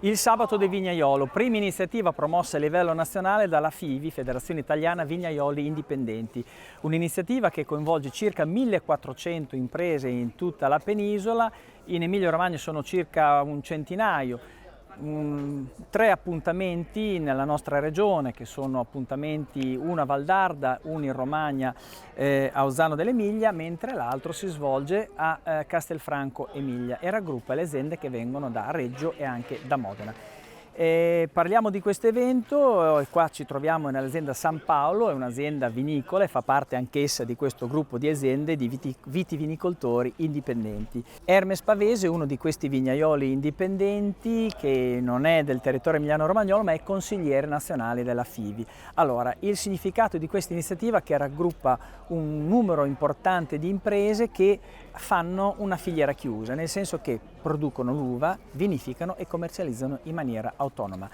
Il Sabato del Vignaiolo, prima iniziativa promossa a livello nazionale dalla FIVI, Federazione Italiana Vignaioli Indipendenti. Un'iniziativa che coinvolge circa 1400 imprese in tutta la penisola, in Emilia-Romagna sono circa un centinaio. 3 appuntamenti nella nostra regione, che sono appuntamenti uno a Valdarda, uno in Romagna a Ozzano dell'Emilia, mentre l'altro si svolge a Castelfranco Emilia e raggruppa le aziende che vengono da Reggio e anche da Modena. Parliamo di questo evento, qua ci troviamo nell'azienda San Paolo, è un'azienda vinicola e fa parte anch'essa di questo gruppo di aziende di vitivinicoltori indipendenti. Hermes Pavese è uno di questi vignaioli indipendenti che non è del territorio emiliano-romagnolo ma è consigliere nazionale della FIVI. Allora, il significato di questa iniziativa è che raggruppa un numero importante di imprese che fanno una filiera chiusa, nel senso che producono l'uva, vinificano e commercializzano in maniera autonoma.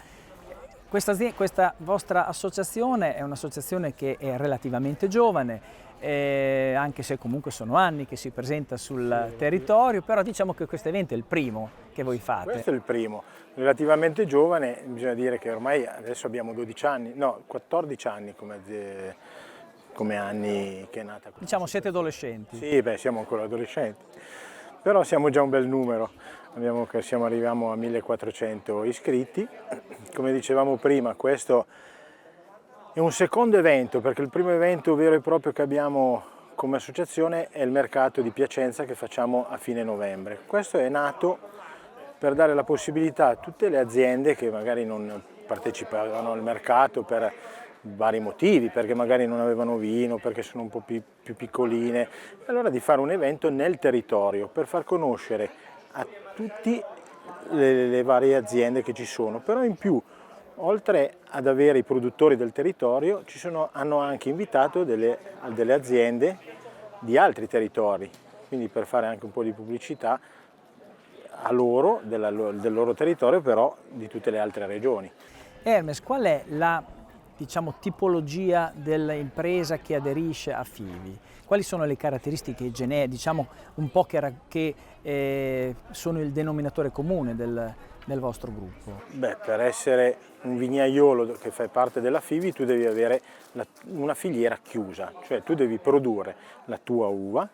Questa vostra associazione è un'associazione che è relativamente giovane, anche se comunque sono anni che si presenta sul territorio, però diciamo che questo evento è il primo che voi fate. Questo è il primo, relativamente giovane, bisogna dire che ormai adesso abbiamo 12 anni, no, 14 anni come anni che è nata. Diciamo siete adolescenti. Sì, beh, siamo ancora adolescenti, però siamo già un bel numero, arriviamo a 1400 iscritti. Come dicevamo prima, questo è un secondo evento, perché il primo evento vero e proprio che abbiamo come associazione è il mercato di Piacenza che facciamo a fine novembre. Questo è nato per dare la possibilità a tutte le aziende che magari non partecipavano al mercato per vari motivi, perché magari non avevano vino, perché sono un po' più piccoline, allora di fare un evento nel territorio per far conoscere a tutti le varie aziende che ci sono, però in più, oltre ad avere i produttori del territorio, hanno anche invitato delle aziende di altri territori, quindi per fare anche un po' di pubblicità a loro, del loro territorio, però di tutte le altre regioni. Hermes, qual è la tipologia dell'impresa che aderisce a FIVI? Quali sono le caratteristiche diciamo un po' che sono il denominatore comune del vostro gruppo? Beh, per essere un vignaiolo che fa parte della FIVI tu devi avere una filiera chiusa, cioè tu devi produrre la tua uva,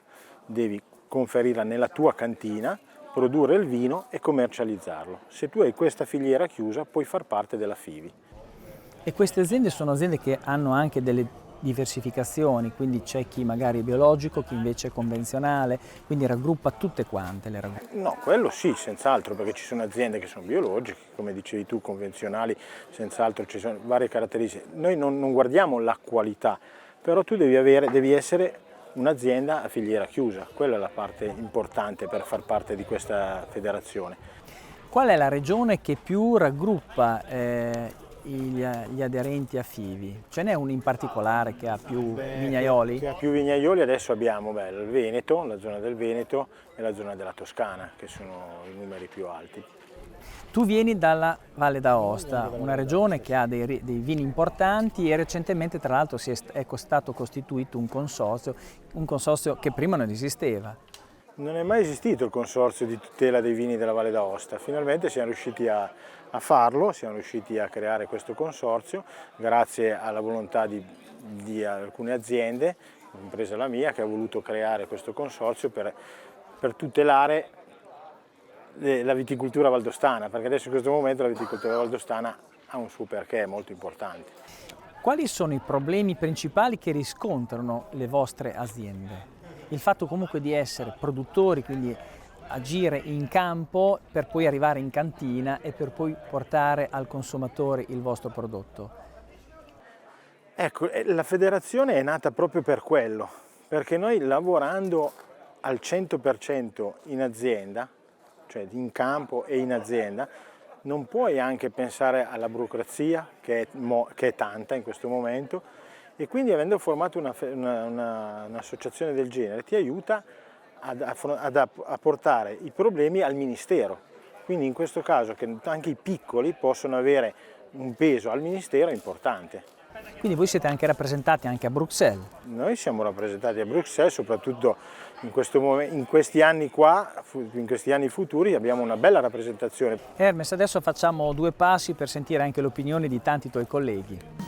devi conferirla nella tua cantina, produrre il vino e commercializzarlo. Se tu hai questa filiera chiusa puoi far parte della FIVI. E queste aziende sono aziende che hanno anche delle diversificazioni, quindi c'è chi magari è biologico, chi invece è convenzionale, quindi raggruppa tutte quante le raggruppa. No, quello sì, senz'altro, perché ci sono aziende che sono biologiche, come dicevi tu, convenzionali, senz'altro ci sono varie caratteristiche. Noi non guardiamo la qualità, però tu devi essere un'azienda a filiera chiusa, quella è la parte importante per far parte di questa federazione. Qual è la regione che più raggruppa gli aderenti a FIVI? Ce n'è uno in particolare che ha più vignaioli? Che ha più vignaioli adesso abbiamo il Veneto, la zona del Veneto e la zona della Toscana, che sono i numeri più alti. Tu vieni dalla Valle d'Aosta, una regione che ha dei vini importanti e recentemente tra l'altro è stato costituito un consorzio che prima non esisteva. Non è mai esistito il consorzio di tutela dei vini della Valle d'Aosta, finalmente siamo riusciti a farlo, siamo riusciti a creare questo consorzio grazie alla volontà di alcune aziende, compresa la mia, che ha voluto creare questo consorzio per tutelare la viticoltura valdostana, perché adesso in questo momento la viticoltura valdostana ha un suo perché molto importante. Quali sono i problemi principali che riscontrano le vostre aziende? Il fatto comunque di essere produttori, quindi agire in campo per poi arrivare in cantina e per poi portare al consumatore il vostro prodotto. Ecco, la federazione è nata proprio per quello, perché noi lavorando al 100% in azienda, cioè in campo e in azienda, non puoi anche pensare alla burocrazia che è tanta in questo momento, e quindi avendo formato un'associazione del genere ti aiuta a portare i problemi al Ministero. Quindi in questo caso che anche i piccoli possono avere un peso al Ministero è importante. Quindi voi siete anche rappresentati anche a Bruxelles. Noi siamo rappresentati a Bruxelles, soprattutto in questi anni qua, in questi anni futuri abbiamo una bella rappresentazione. Hermes, adesso facciamo 2 passi per sentire anche l'opinione di tanti tuoi colleghi.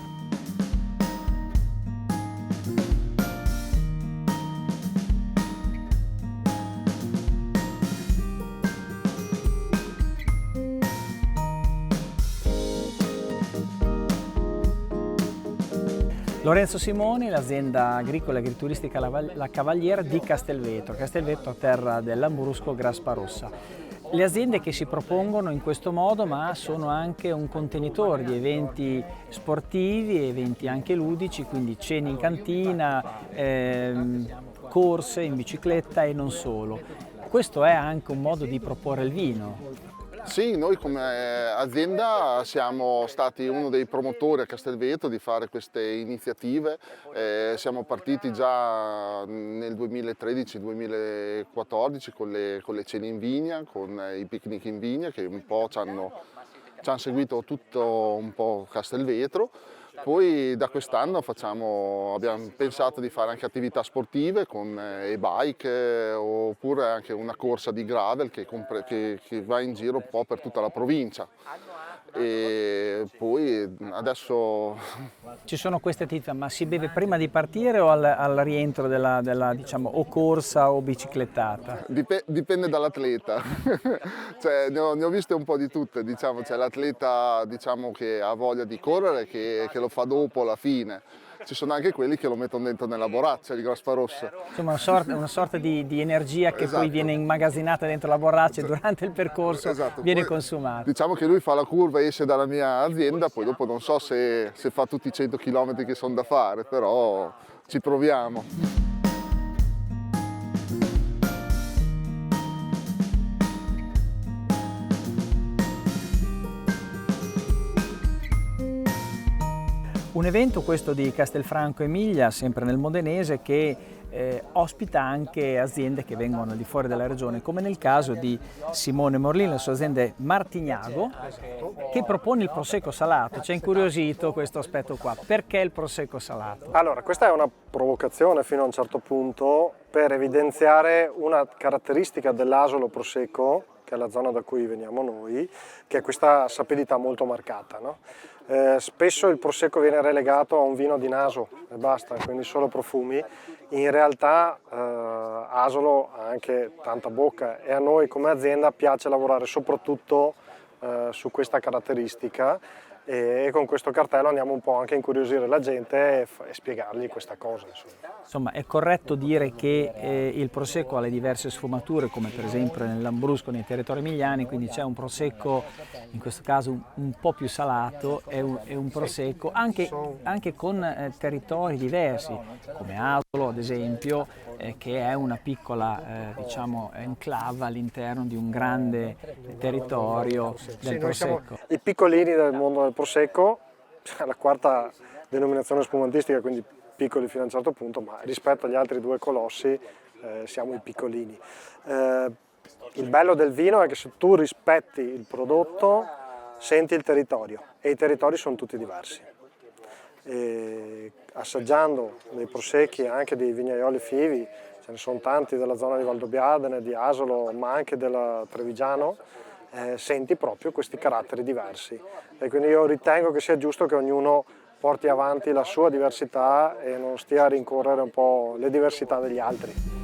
Lorenzo Simoni, l'azienda agricola e agrituristica La Cavaliera di Castelvetro, terra del Lambrusco Graspa Rossa. Le aziende che si propongono in questo modo, ma sono anche un contenitore di eventi sportivi, eventi anche ludici, quindi cene in cantina, corse in bicicletta e non solo. Questo è anche un modo di proporre il vino. Sì, noi come azienda siamo stati uno dei promotori a Castelvetro di fare queste iniziative. Siamo partiti già nel 2013-2014 con le cene in vigna, con i picnic in vigna che un po' ci hanno seguito tutto un po' Castelvetro. Poi da quest'anno abbiamo pensato di fare anche attività sportive con e-bike oppure anche una corsa di gravel che va in giro un po' per tutta la provincia. E poi adesso... Ci sono queste attività, ma si beve prima di partire o al rientro della diciamo, o corsa o biciclettata? Dipende dall'atleta. Cioè, ne ho viste un po' di tutte, diciamo. C'è l'atleta, diciamo, che ha voglia di correre, che lo fa dopo alla fine. Ci sono anche quelli che lo mettono dentro nella borraccia di Graspa Rossa. Insomma, una sorta di energia che poi viene immagazzinata dentro la borraccia e durante il percorso viene consumata. Diciamo che lui fa la curva e esce dalla mia azienda, poi dopo non so se fa tutti i 100 km che sono da fare, però ci proviamo. Un evento, questo di Castelfranco Emilia, sempre nel modenese, che ospita anche aziende che vengono al di fuori della regione, come nel caso di Simone Morlin, la sua azienda è Martignago, che propone il prosecco salato. Ci ha incuriosito questo aspetto qua. Perché il prosecco salato? Allora, questa è una provocazione fino a un certo punto per evidenziare una caratteristica dell'Asolo Prosecco, che è la zona da cui veniamo noi, che è questa sapidità molto marcata, no? Spesso il prosecco viene relegato a un vino di naso e basta, quindi solo profumi. In realtà Asolo ha anche tanta bocca e a noi come azienda piace lavorare soprattutto su questa caratteristica e con questo cartello andiamo un po' anche a incuriosire la gente e spiegargli questa cosa. Insomma, è corretto dire che il prosecco ha le diverse sfumature, come per esempio nel Lambrusco, nei territori emiliani, quindi c'è un prosecco in questo caso un po' più salato e un prosecco anche con territori diversi, come Asolo ad esempio, che è una piccola diciamo enclave all'interno di un grande territorio del prosecco. I piccolini del mondo del prosecco, la quarta denominazione spumantistica, quindi piccoli fino a un certo punto, ma rispetto agli altri due colossi siamo i piccolini. Il bello del vino è che se tu rispetti il prodotto senti il territorio e i territori sono tutti diversi. E assaggiando dei prosecchi anche dei vignaioli fivi, ce ne sono tanti della zona di Valdobbiadene, di Asolo, ma anche della Trevigiano, senti proprio questi caratteri diversi. E quindi io ritengo che sia giusto che ognuno porti avanti la sua diversità e non stia a rincorrere un po' le diversità degli altri.